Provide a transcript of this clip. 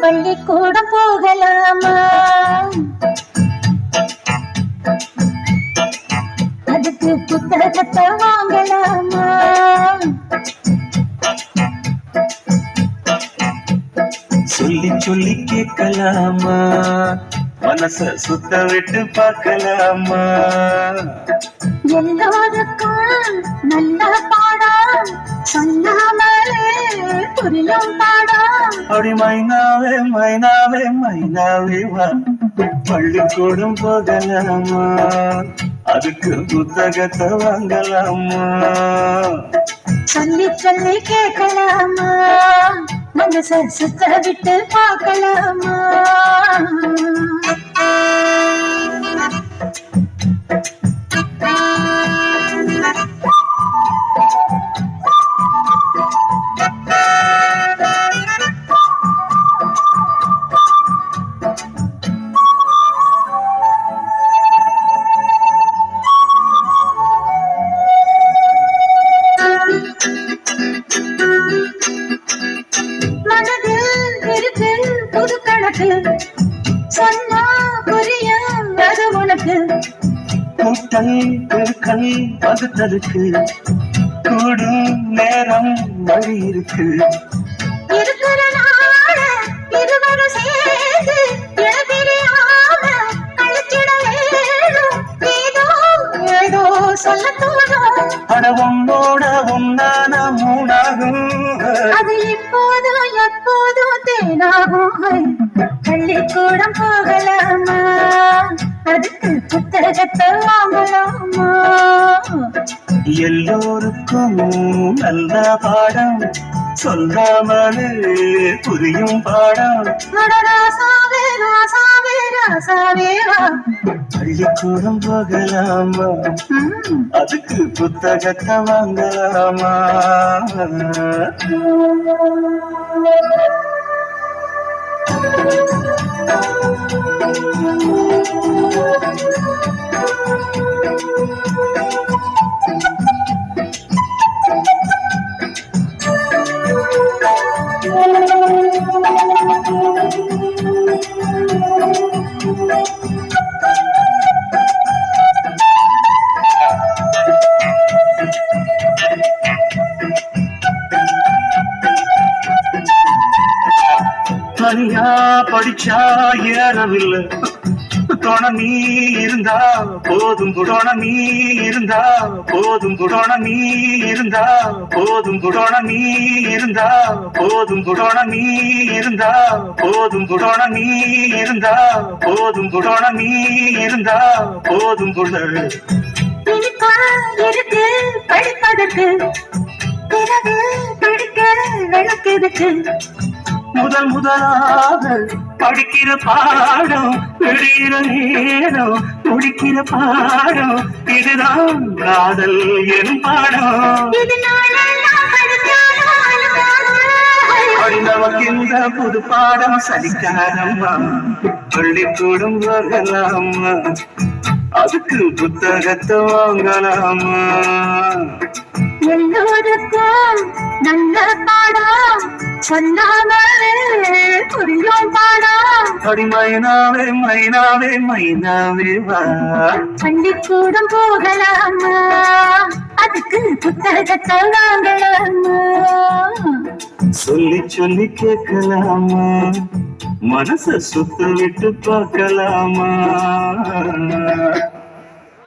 பள்ளிக்கூடம் போகலாமா? அதுக்கு புத்தகத்தை வாங்கலாமா? சொல்லி சொல்லி கேட்கலாமா? மனச சுத்த விட்டு பார்க்கலாமா? எல்லோருக்கும் நல்ல பாடம் சொன்னாமலே புரியும் பாடம். அப்படி மைனாவே மைனாவே மைனாவே வா, பள்ளிக்கூடம் போகலாமா? அதுக்கு புத்தகத்தை வாங்கலாமா? சொல்லி சொல்லி கேட்கலாமா? மனச சுத்த விட்டு பார்க்கலாமா? புது கணக்கு சொன்னா புரியும் அது உனக்கு. கூட்டல் பெருக்கல் வகுத்தலுக்கு கூடும் நேரம் வழி இருக்கு. இருக்கிற நாள இருவரும் சேர்ந்து இழப்பிரியாம கழிச்சிட வேணும். ஏதோ ஏதோ சொல்ல தோணும். அட உன்னோட உன்னான மூணாகும். அது இப்போதும் எப்போதும் தேனாகும். பள்ளிக்கூடம் போகலாமா? அதுக்கு புத்தகத்தை வாங்கலாமா? எல்லோருக்கும் நல்ல பாடம் சொல்லாமலே புரியும் பாடம். ராசாவே ராசாவே ராசாவே வா, பள்ளிக்கூடம் போகலாமா? அதுக்கு புத்தகத்தை வாங்கலாமா? தனியா படிச்சா ஏறவில்லை, துண நீ இருந்தா போதும். புடோன நீ இருந்தா போதும். புடோன நீ இருந்தா போதும். புடோன நீ இருந்தா போதும். புடோன நீ இருந்தா போதும். புடோன நீ இருந்தா போதும். புடோன நீ இருந்தா போதும். இருக்கு படிப்பதற்கு பிறகு படிக்க விளக்குதுக்கு. முதலாக படிக்கிற பாடம் விடுகிற நேரம் முடிக்கிற பாடம் இதுதான் காதல் எனும் பாடம். நமக்கு இந்த புது பாடம் சலிக்காதம்மா, பள்ளிக்கூடம் வரலாமா? அதுக்கு புத்தகத்தை வாங்கலாமா? எல்லோருக்கும் நல்ல பாடம் சொன்னாமலே புரியும் பாடம். அடி மைனாவே மைனாவே மைனாவே வா, பள்ளிக்கூடம் போகலாமா? அதுக்கு புத்தகத்தை வாங்கலாமா? சொல்லி சொல்லி கேட்கலாமா? மனச சுத்த விட்டு பார்க்கலாமா?